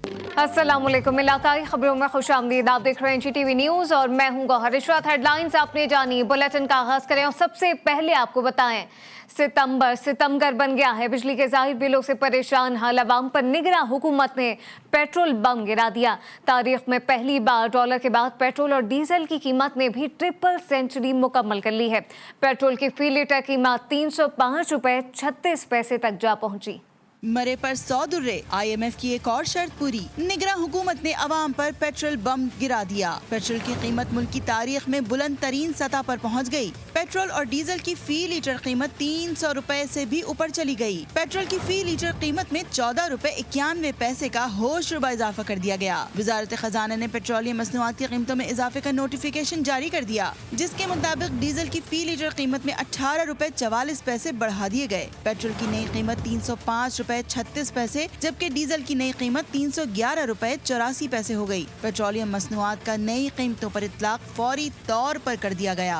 अस्सलामुअलैकुम। इलाकाई खबरों में खुशामदीद। आप देख रहे हैं NGTV न्यूज और मैं हूं गौहर इशरत। हेडलाइंस आपने जानी, बुलेटिन का आगाज करें और सबसे पहले आपको बताएं सितमगर बन गया है। बिजली के जाहिर बिलों से परेशान हाल अवाम पर निगरां हुकूमत ने पेट्रोल बम गिरा दिया। तारीख में पहली बार डॉलर के बाद पेट्रोल और डीजल की कीमत ने भी ट्रिपल सेंचुरी मुकम्मल कर ली है। पेट्रोल की फी लीटर कीमत 305 रुपए 36 पैसे तक जा पहुंची। मरे पर 100 दुर्रे, IMF की एक और शर्त पूरी। निगरां हुकूमत ने अवाम पर पेट्रोल बम गिरा दिया। पेट्रोल की कीमत मुल्क की तारीख में बुलंद तरीन सतह पर पहुंच गई। पेट्रोल और डीजल की फी लीटर कीमत 300 रुपए से भी ऊपर चली गई। पेट्रोल की फी लीटर कीमत में 14 रुपए 91 पैसे का होश रुबा इजाफा कर दिया गया। वजारत खजाना ने पेट्रोलियम मसनूआत की कीमतों में इजाफे का नोटिफिकेशन जारी कर दिया, जिसके मुताबिक डीजल की फी लीटर कीमत में 18 रुपए 44 पैसे बढ़ा दिए गए। पेट्रोल की नई कीमत 305 रुपए 36 पैसे, जबकि डीजल की नई कीमत 311 रुपए 84 पैसे हो गई। पेट्रोलियम मसनूआत का नई कीमतों पर इतलाक फौरी तौर पर कर दिया गया।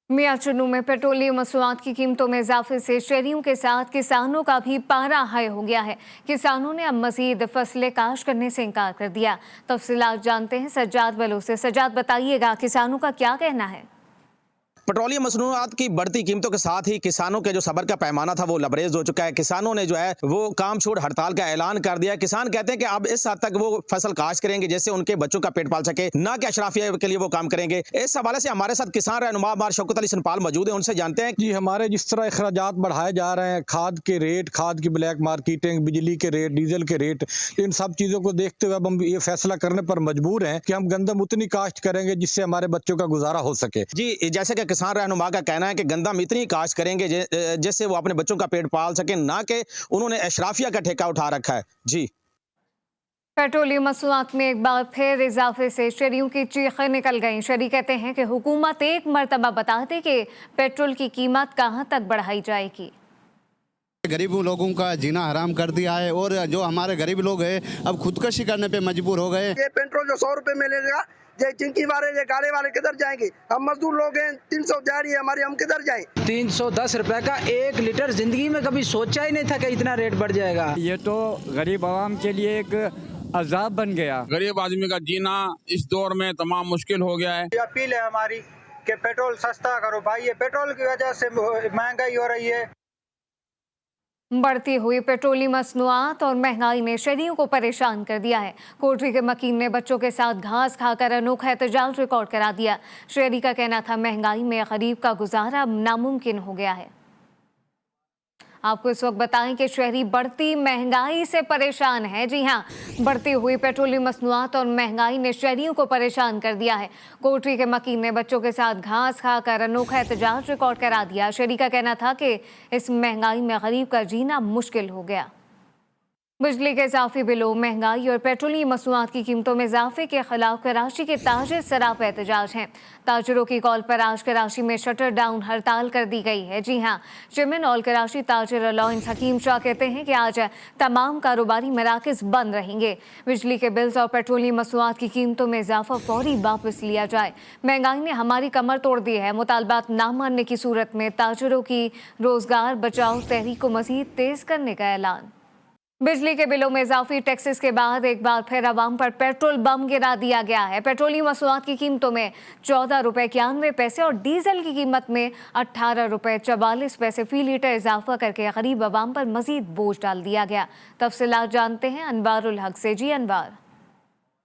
मियां चुन्नू में पेट्रोलियम मसनूआत की कीमतों में इजाफे से शहरियों के साथ किसानों का भी पारा हाई हो गया है। किसानों ने अब मजीद फसलें काश करने से इनकार कर दिया। तफसीलात जानते हैं सज्जाद बलू से। सज्जाद, बताइएगा किसानों का क्या कहना है? पेट्रोलियम मसनूआत की बढ़ती कीमतों के साथ ही किसानों के जो सब्र का पैमाना था वो लबरेज हो चुका है। किसानों ने जो है वो काम छोड़ हड़ताल का ऐलान कर दिया। किसान कहते हैं कि अब इस हद तक वो फसल काश्त करेंगे जैसे उनके बच्चों का पेट पाल सके, ना कि अशराफिया के लिए वो काम करेंगे। इस हवाले से हमारे साथ किसान रहनुमा बार शौकत अली सनपाल मौजूद है, उनसे जानते हैं। जी, हमारे जिस तरह अखराजात बढ़ाए जा रहे हैं, खाद के रेट, खाद की ब्लैक मार्केटिंग, बिजली के रेट, डीजल के रेट, इन सब चीजों को देखते हुए अब हम ये फैसला करने पर मजबूर हैं कि हम गंदम उतनी काश्त करेंगे जिससे हमारे बच्चों का गुजारा हो सके। जी, जैसे कि किसान रहनुमा का कहना है कि गंदम इतनी काश्त करेंगे जिससे वो अपने बच्चों का पेट पाल सके, ना कि उन्होंने अशराफिया का ठेका उठा रखा है। जी, पेट्रोलियम मसनूआत में एक बार फिर इजाफे से शहरियों की चीखें निकल गईं। शहरी कहते हैं कि हुकूमत एक मरतबा बता दे कि पेट्रोल की कीमत कहां तक बढ़ाई जाएगी। गरीब लोगों का जीना हराम कर दिया है और जो हमारे गरीब लोग हैं अब खुदकशी करने पे मजबूर हो गए। ये पेट्रोल जो 100 रुपए में लेगा, ये चिंकी वाले ये गाड़े वाले किधर जाएंगे? हम मजदूर लोग हैं, 300 जा रही है हमारी, हम किधर जाएं? 310 रुपए का 1 लीटर, जिंदगी में कभी सोचा ही नहीं था कि इतना रेट बढ़ जाएगा। ये तो गरीब आवाम के लिए एक अजाब बन गया। गरीब आदमी का जीना इस दौर में तमाम मुश्किल हो गया है। ये अपील है हमारी कि पेट्रोल सस्ता करो भाई, ये पेट्रोल की वजह से महंगाई हो रही है। बढ़ती हुई पेट्रोलियम मसनूआत और महंगाई ने शहरियों को परेशान कर दिया है। कोटरी के मकीन ने बच्चों के साथ घास खाकर अनोखा एहतजाज रिकॉर्ड करा दिया। शहरी का कहना था महंगाई में गरीब का गुजारा अब नामुमकिन हो गया है। आपको इस वक्त बताएं कि शहरी बढ़ती महंगाई से परेशान है। जी हां, बढ़ती हुई पेट्रोलियम मसनूआत और महंगाई ने शहरियों को परेशान कर दिया है। कोटरी के मकीन ने बच्चों के साथ घास खाकर अनोखा एहतजाज रिकॉर्ड करा दिया। शहरी का कहना था कि इस महंगाई में गरीब का जीना मुश्किल हो गया। बिजली के इजाफी बिलों, महंगाई और पेट्रोलियम मसनूआत की कीमतों में इजाफे के खिलाफ कराची के ताजिर सराप एहतजाज हैं। ताजिरों की कॉल पर आज कराची में शटर डाउन हड़ताल कर दी गई है। जी हां, चेयरमैन ऑल कराची ताजिर अलाउंस हकीम शाह कहते हैं कि आज तमाम कारोबारी मराकज बंद रहेंगे। बिजली के बिल्स और पेट्रोलियम मसनूआत की कीमतों में इजाफा फौरी वापस लिया जाए। महंगाई ने हमारी कमर तोड़ दी है। मुतालबात ना मानने की सूरत में ताजिरों की रोजगार बचाओ तहरीक को मजीद तेज करने का ऐलान। बिजली के बिलों में इजाफी टैक्सेस के बाद एक बार फिर अवाम पर पेट्रोल बम गिरा दिया गया है। पेट्रोलियम मसनूआत की कीमतों में 14 रुपए 91 पैसे और डीजल की कीमत में 18 रुपए 44 पैसे फी लीटर इजाफा करके गरीब अवाम पर मजीद बोझ डाल दिया गया। तफसीलात जानते हैं अनवारुल हक से। जी अनवार।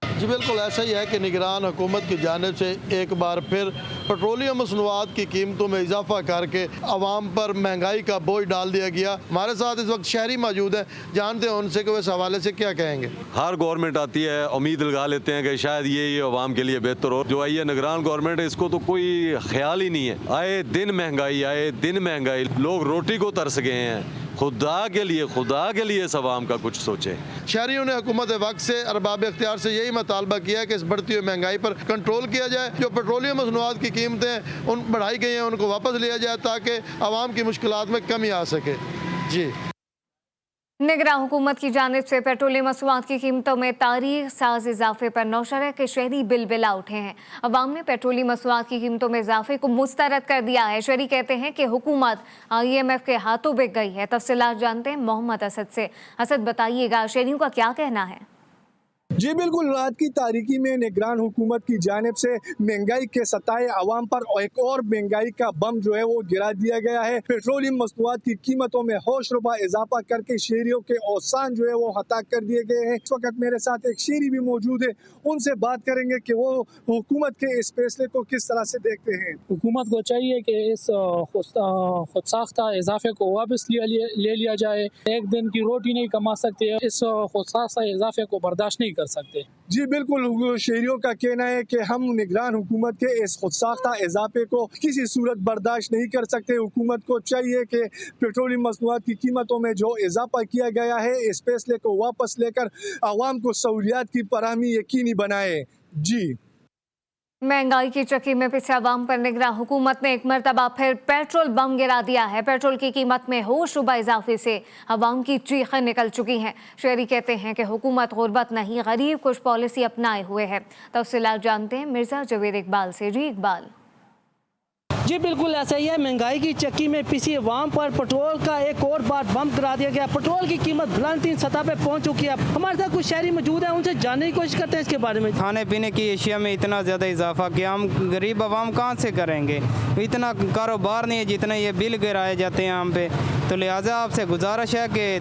जी बिल्कुल ऐसा ही है कि निगरान हुकूमत की जानिब से एक बार फिर पेट्रोलियम मसनूआत की कीमतों में इजाफा करके आवाम पर महंगाई का बोझ डाल दिया गया। हमारे साथ इस वक्त शहरी मौजूद हैं, जानते हैं उनसे कि वो इस हवाले से क्या कहेंगे। हर गवर्नमेंट आती है, उम्मीद लगा लेते हैं कि शायद ये आवाम के लिए बेहतर हो। जो आई है निगरान गवर्नमेंट है, इसको तो कोई ख्याल ही नहीं है। आए दिन महंगाई, लोग रोटी को तरस गए हैं। खुदा के लिए इस आवाम का कुछ सोचे। शहरियों ने हुकूमत वक्त से अरबाब इख्तियार से यही मुतालबा किया कि इस बढ़ती हुई महंगाई पर कंट्रोल किया जाए। जो पेट्रोलियम मसनूआत की कीमतें उन बढ़ाई गई हैं उनको वापस लिया जाए ताकि आवाम की मुश्किलात में कमी आ सके। जी। निगरान हुकूमत की जानिब से पेट्रोलियम मसनूआत की कीमतों में तारीख साज इजाफे पर नौशहरा के शहरी बिलबिला उठे हैं। अवाम ने पेट्रोलियम मसनूआत की कीमतों में इजाफे को मुस्तरद कर दिया है। शहरी कहते हैं कि हुकूमत IMF के हाथों बिक गई है। तफसीलात जानते हैं मोहम्मद असद से। असद, बताइएगा शहरियों का क्या कहना है? जी बिल्कुल, रात की तारीकी में निगरान हुकूमत की जानिब से महंगाई के सताए अवाम पर एक और महंगाई का बम जो है वो गिरा दिया गया है। पेट्रोलियम मसनूआत की कीमतों में होश रुबा इजाफा करके शहरियों के औसान जो है वो हताक कर दिए गए हैं। इस वक्त मेरे साथ एक शहरी भी मौजूद है, उनसे बात करेंगे कि वो हुकूमत के इस फैसले को किस तरह से देखते हैं। हुकूमत को चाहिए कि इस खुदसाख्ता इजाफे को वापस ले लिया जाए। एक दिन की रोटी नहीं कमा सकते, इस खुदसाख्ता इजाफे को बर्दाश्त नहीं कर सकते। जी बिल्कुल, शहरियों का कहना है कि हम निगरान हुकूमत के इस खुदसाख्ता इजाफे को किसी सूरत बर्दाश्त नहीं कर सकते। हुकूमत को चाहिए कि पेट्रोलियम मसनूआत की कीमतों में जो इजाफा किया गया है इस फैसले को वापस लेकर आवाम को सहूलियात की फराहमी यकीनी बनाए। जी, महंगाई की चक्की में पिछले अवाम पर निगरान हुकूमत ने एक मरतबा फिर पेट्रोल बम गिरा दिया है। पेट्रोल की कीमत में होशरुबा इजाफे से अवाम की चीखें निकल चुकी हैं। शहरी कहते हैं कि हुकूमत गुर्बत नहीं गरीब कुछ पॉलिसी अपनाए हुए है। तफसीलात जानते हैं मिर्जा जवेद इकबाल से। जी इकबाल। जी बिल्कुल ऐसा ही है। महंगाई की चक्की में पिसी अवाम पर पेट्रोल का एक और बार बम गिरा दिया गया। पेट्रोल की कीमत बुलंद सतह पे पहुंच चुकी है। हमारे साथ कुछ शहरी मौजूद है, उनसे जानने की कोशिश करते हैं इसके बारे में। खाने पीने की अशिया में इतना ज़्यादा इजाफा कि हम गरीब अवाम कहाँ से करेंगे। इतना कारोबार नहीं है जितना ये बिल गिराए जाते हैं हम पे। तो लिहाजा आपसे गुजारिश है कि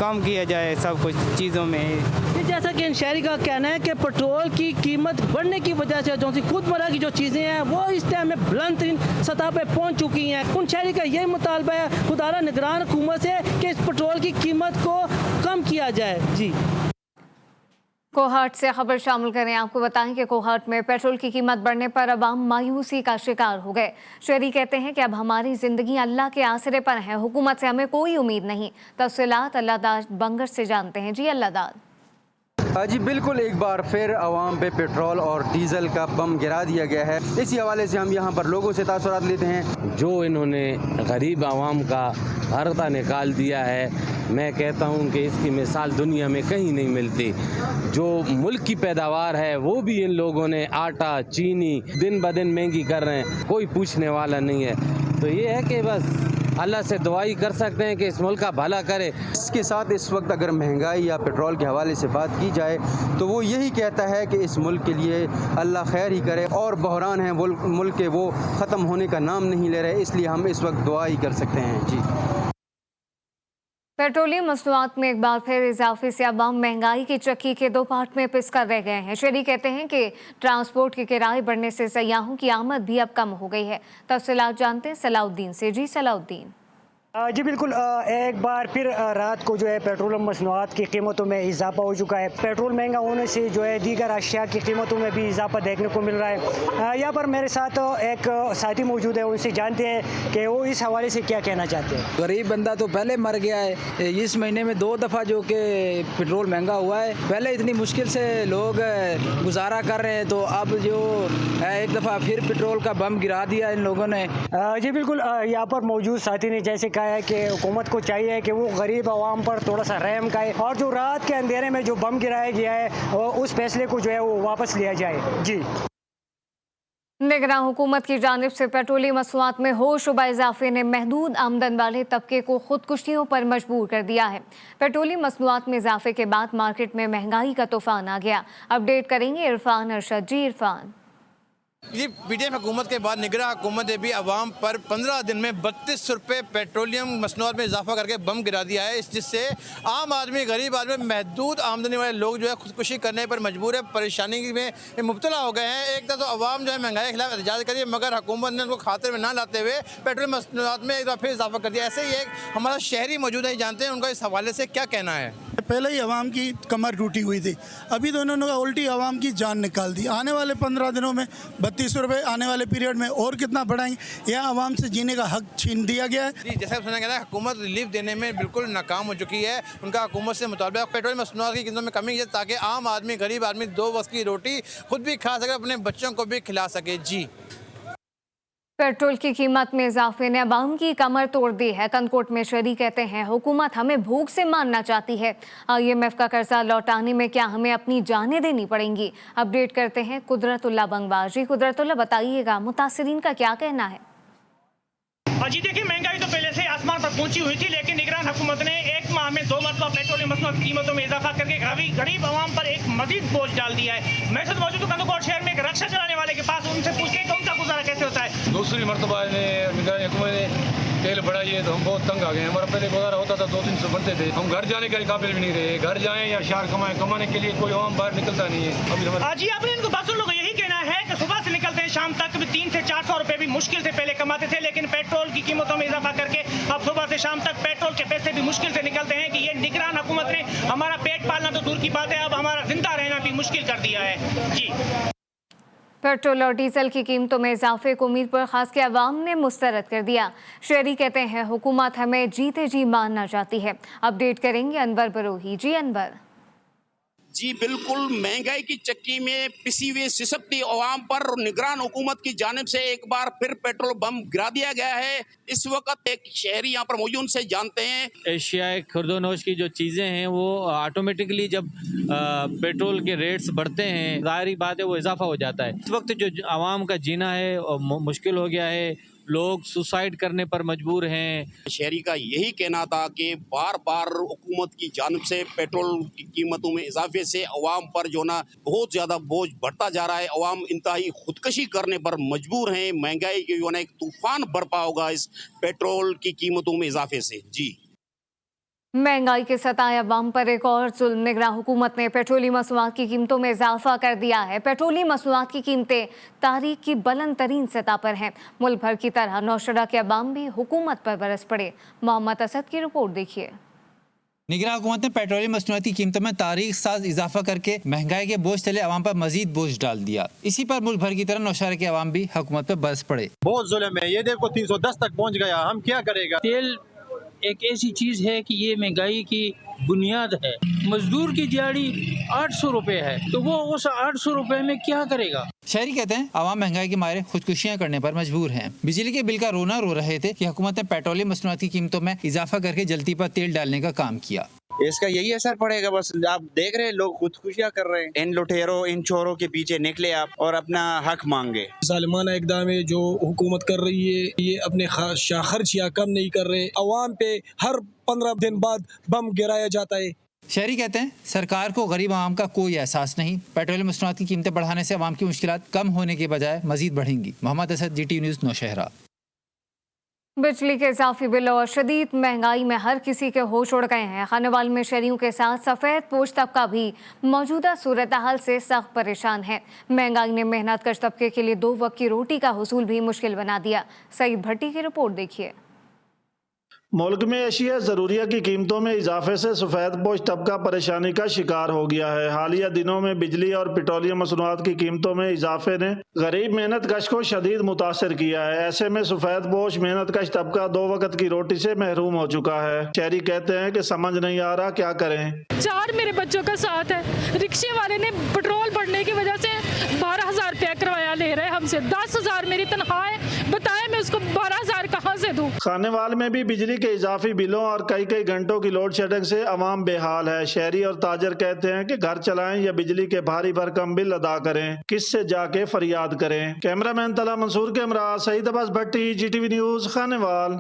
कम किया जाए सब कुछ चीज़ों में। जैसा कि इन शहरी का कहना है कि पेट्रोल की कीमत बढ़ने की वजह से जो सी खुदमरा की जो चीज़ें हैं वो इस टाइम में बुलंद सतह पे पहुंच चुकी हैं। उन शहरी का यही मुतालबा है खुदारा निगरान हुकूमत से कि इस पेट्रोल की कीमत को कम किया जाए। जी, कोहाट से खबर शामिल करें। आपको बताएं कि कोहाट में पेट्रोल की कीमत बढ़ने पर अवाम मायूसी का शिकार हो गए। शहरी कहते हैं कि अब हमारी जिंदगी अल्लाह के आसरे पर है, हुकूमत से हमें कोई उम्मीद नहीं। तफसीलात अल्लाहदाद बंगर से जानते हैं। जी अल्लाहदाद। जी बिल्कुल, एक बार फिर अवाम पे पेट्रोल और डीजल का बम गिरा दिया गया है। इसी हवाले से हम यहाँ पर लोगों से तासुरात लेते हैं। जो इन्होंने गरीब आवाम का हरता निकाल दिया है, मैं कहता हूँ कि इसकी मिसाल दुनिया में कहीं नहीं मिलती। जो मुल्क की पैदावार है वो भी इन लोगों ने आटा चीनी दिन ब दिन महंगी कर रहे हैं, कोई पूछने वाला नहीं है। तो ये है कि बस अल्लाह से दुआई कर सकते हैं कि इस मुल्क का भला करे। इसके साथ इस वक्त अगर महंगाई या पेट्रोल के हवाले से बात की जाए तो वो यही कहता है कि इस मुल्क के लिए अल्लाह खैर ही करे, और बहरान है मुल्क के वो ख़त्म होने का नाम नहीं ले रहे, इसलिए हम इस वक्त दुआ ही कर सकते हैं। जी, पेट्रोलियम मसनूआत में एक बार फिर इजाफे से अवाम महंगाई की चक्की के दो पार्ट में पिस कर रह गए हैं। शहरी कहते हैं कि ट्रांसपोर्ट के किराए बढ़ने से सयाहों की आमद भी अब कम हो गई है। तफसीलात जानते हैं सलाउद्दीन से। जी सलाउद्दीन। जी बिल्कुल, एक बार फिर रात को जो है पेट्रोलियम मसनूआत की कीमतों में इजाफा हो चुका है। पेट्रोल महंगा होने से जो है दीगर अशिया की कीमतों में भी इजाफा देखने को मिल रहा है। यहाँ पर मेरे साथ एक साथी मौजूद है, उनसे जानते हैं कि वो इस हवाले से क्या कहना चाहते हैं। गरीब बंदा तो पहले मर गया है। इस महीने में 2 दफ़ा जो कि पेट्रोल महंगा हुआ है। पहले इतनी मुश्किल से लोग गुजारा कर रहे हैं, तो अब जो एक दफ़ा फिर पेट्रोल का बम गिरा दिया इन लोगों ने। जी बिल्कुल, यहाँ पर मौजूद साथी ने जैसे कहा है कि हुकूमत को चाहिए कि वो गरीब आवाम पर थोड़ा सा रहम करे, और जो रात के अंधेरे में जो बम गिराया गया है उस फैसले को जो है वो वापस लिया जाए। जी, निगरान हुकूमत की जानिब से पेट्रोलियम मसनूआत में होशरुबा इजाफे ने महदूद आमदन वाले तबके को खुदकुशियों पर मजबूर कर दिया है। पेट्रोलियम मसनूआत में इजाफे के बाद मार्केट में महंगाई का तूफान आ गया। अपडेट करेंगे इरफान अरशद। जी इरफान। ये पीडीएम हुकूमत के बाद निगरान हुकूमत ने भी आवाम पर 15 दिन में 32 रुपये पेट्रोलियम मसनूआत में इजाफा करके बम गिरा दिया है, जिससे आम आदमी गरीब आदमी महदूद आमदनी वाले लोग जो है खुदकुशी करने पर मजबूर है, परेशानी में मुब्तला हो गए हैं। एक तरह तो आवाम जो है महंगाई के खिलाफ एहतजाज करिए, मगर हुकूमत ने उनको खातिर में ना लाते हुए पेट्रोलियम मसनूआत में एक बार फिर इजाफा कर दिया। ऐसे ही एक हमारा शहरी मौजूद है, जानते हैं उनका इस हवाले से क्या कहना है। पहले ही आवाम की कमर टूटी हुई थी, अभी तो उन्होंने उल्टी आवाम की जान निकाल दी। आने वाले 15 दिनों में 32 रुपये, आने वाले पीरियड में और कितना बढ़ाएंगे। यह आवाम से जीने का हक छीन दिया गया है। जी, जैसा सुना गया है हुकूमत रिलीफ देने में बिल्कुल नाकाम हो चुकी है। उनका हुकूमत से मुताबिक पेट्रोल मसनूआत की कीमतों में कमी है, ताकि आम आदमी गरीब आदमी 2 वक्त की रोटी खुद भी खा सके, अपने बच्चों को भी खिला सके। जी। पेट्रोल की कीमत में इजाफे ने अवाम की कमर तोड़ दी है। कनकोट में शहरी कहते हैं हुकूमत हमें भूख से मारना चाहती है। IMF का कर्जा लौटाने में क्या हमें अपनी जानें देनी पड़ेंगी? अपडेट करते हैं कुदरतुल्लाह बंगवार जी। कुदरतुल्लाह, बताइएगा मुतासिरीन का क्या कहना है? जी देखिए, महंगाई तो पहले से आसमान पर पहुंची हुई थी, लेकिन निगरान हुकूमत ने एक माह में 2 मरतबा पेट्रोलियम मसनूआत की कीमतों में इजाफा करके गरीब आवाम पर एक मजीद बोझ डाल दिया है। मैं खुद मौजूद हूं कनकोट शहर में एक रक्षा चलाने वाले के पास, उनसे पूछते हैं उनका गुजारा कैसे होता है। दूसरी मरतबा निगरान हुकूमत ने तेल बढ़ाई है तो हम बहुत तंग आ गए। हमारा पहले गुजारा होता था 200-300 बनते थे, हम घर जाने के काबिल भी नहीं रहे। घर जाएं या शहर कमाने के लिए कोई आवाम बाहर निकलता नहीं है। अभी जी आपने इनको बात सुन लो, यही कहना है कि सुबह से निकलते हैं शाम तक भी 300 से 400 रुपए भी मुश्किल से पहले कमाते थे, लेकिन पेट्रोल की कीमतों में इजाफा करके अब सुबह से शाम तक पेट्रोल के पैसे भी मुश्किल से निकलते हैं कि ये निगरान हुकूमत ने हमारा पेट पालना तो दूर की बात है, अब हमारा जिंदा रहना भी मुश्किल कर दिया है। जी पेट्रोल और डीजल की कीमतों में इजाफे को उम्मीद पर खास के अवाम ने मुस्तरद कर दिया। शहरी कहते हैं हुकूमत हमें जीते जी मारना चाहती है। अपडेट करेंगे अनवर बरोही। जी अनवर। जी बिल्कुल, महंगाई की चक्की में पिसी हुई सिसकती अवाम पर निगरान हुकूमत की जानिब से एक बार फिर पेट्रोल बम गिरा दिया गया है। इस वक्त एक शहरी यहाँ पर मौजूद से जानते हैं, एशियाई खुर्दोनोश की जो चीज़ें हैं वो ऑटोमेटिकली जब पेट्रोल के रेट्स बढ़ते हैं, ज़ाहिर बात है वो इजाफा हो जाता है। इस वक्त जो आवाम का जीना है मुश्किल हो गया है, लोग सुसाइड करने पर मजबूर हैं। शहरी का यही कहना था कि बार बार हुकूमत की जानिब से पेट्रोल की कीमतों में इजाफे से अवाम पर जो ना बहुत ज़्यादा बोझ बढ़ता जा रहा है। अवाम इंतहाई खुदकशी करने पर मजबूर हैं। महंगाई की जो ना एक तूफान बरपा होगा इस पेट्रोल की कीमतों में इजाफे से। जी महंगाई के सताए अवाम पर एक और जुल्म। निगरान हुकूमत ने पेट्रोलियम मसनूआत की कीमतों में इजाफा कर दिया है। पेट्रोलियम मसनूआत की कीमतें तारीख की बुलंद तरीन सतह पर हैं। मुल्क भर की तरह नौशहरा के अवाम भी हुकूमत पर बरस पड़े। मोहम्मद असद की रिपोर्ट देखिए। निगरान हुकूमत ने पेट्रोलियम मसनूआत की कीमतों में तारीख साज इजाफा करके महंगाई के बोझ तले अवाम पर मजीद बोझ डाल दिया। इसी पर मुल्क भर की तरह नौशहरा के अवाम भी हुकूमत पर बरस पड़े। बहुत जुल्म है, ये देखो 310 तक पहुँच गया, हम क्या करेगा। तेल एक ऐसी चीज़ है कि ये महंगाई की बुनियाद है। मजदूर की दिहाड़ी 800 रुपए है, तो वो उस 800 रुपए में क्या करेगा। शहरी कहते हैं आवाम महंगाई के मारे खुदकुशियां करने पर मजबूर हैं। बिजली के बिल का रोना रो रहे थे कि हुकूमत ने पेट्रोलियम मसनूआत की कीमतों में इजाफा करके जल्दी पर तेल डालने का काम किया। इसका यही असर पड़ेगा। बस आप देख रहे हैं लोग खुदकुशियां कर रहे हैं। इन लुटेरों इन चोरों के पीछे निकले आप और अपना हक मांगे। जालिमाना इक़दाम है जो हुकूमत कर रही है, ये अपने खर्च या कम नहीं कर रहे। अवाम पे हर 15 दिन बाद बम गिराया जाता है। शहरी कहते हैं सरकार को गरीब आवाम का कोई एहसास नहीं। पेट्रोलियम मसनूआत की कीमतें बढ़ाने से आवाम की मुश्किलात कम होने के बजाय मजीद बढ़ेंगी। Mohammad Asad, GT news, Nowshera. बिजली के इजाफी बिल और शदीद महंगाई में हर किसी के होश उड़ गए हैं। खानेवाल में शहरियों के साथ सफ़ेद पोश तबका भी मौजूदा सूरत हाल से सख्त परेशान है। महंगाई ने मेहनत कश तबके के लिए 2 वक्त की रोटी का हुसूल भी मुश्किल बना दिया। सईद भट्टी की रिपोर्ट देखिए। मुल्क में एशिया ज़रूरिया की कीमतों में इजाफे से सफ़ेद पोश तबका परेशानी का शिकार हो गया है। हालिया दिनों में बिजली और पेट्रोलियम मसनूआत की कीमतों में इजाफे ने गरीब मेहनत कश को शदीद मुतासर किया है। ऐसे में सफ़ेद पोश मेहनत कश तबका 2 वक्त की रोटी से महरूम हो चुका है। शहरी कहते हैं कि समझ नहीं आ रहा क्या करें। 4 मेरे बच्चों का साथ है। रिक्शे वाले ने पेट्रोल बढ़ने की वजह से 12,000 रुपया करवाया ले रहे हमसे। 10,000 मेरी तनख्वाह है, बताए मैं उसको 12,000 कहाँ से दूं। खानेवाल में भी बिजली के इजाफी बिलों और कई घंटों की लोड शेडिंग से अवाम बेहाल है। शहरी और ताजर कहते हैं कि घर चलाएं या बिजली के भारी भरकम बिल अदा करें, किससे जाके फरियाद करें। कैमरामैन तला मंसूर के हमरा सईद अब्बास भट्टी, GTV न्यूज़, खानेवाल।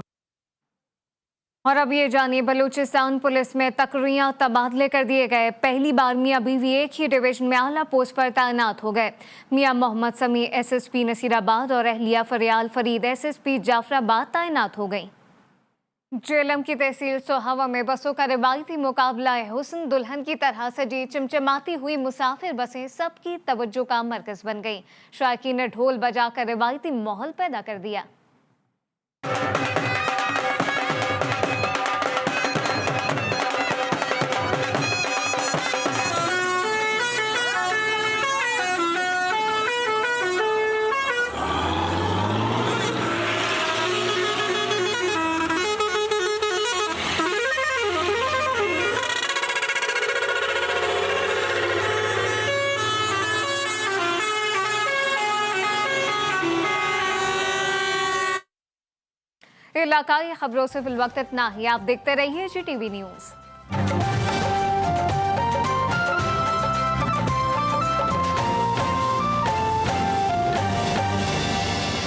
और अब ये जानिए, बलूचिस्तान पुलिस में तकरीयां तबादले कर दिए गए। पहली बार मियाँ बीवी एक ही डिवीजन में आला पोस्ट पर तैनात हो गए। मियाँ मोहम्मद समी SSP नसीराबाद और अहलिया फरियाल फरीद SSP जाफराबाद तैनात हो गई। जेलम की तहसील सोहावा में बसों का रिवायती मुकाबला है। हुस्न दुल्हन की तरह सजी चमचमाती हुई मुसाफिर बसें सबकी तवज्जो का मरकज बन गई। शायकीन ने ढोल बजाकर रिवायती माहौल पैदा कर दिया। इलाकाई खबरों से फिलवक्त इतना ही। आप देखते रहिए GTV न्यूज़।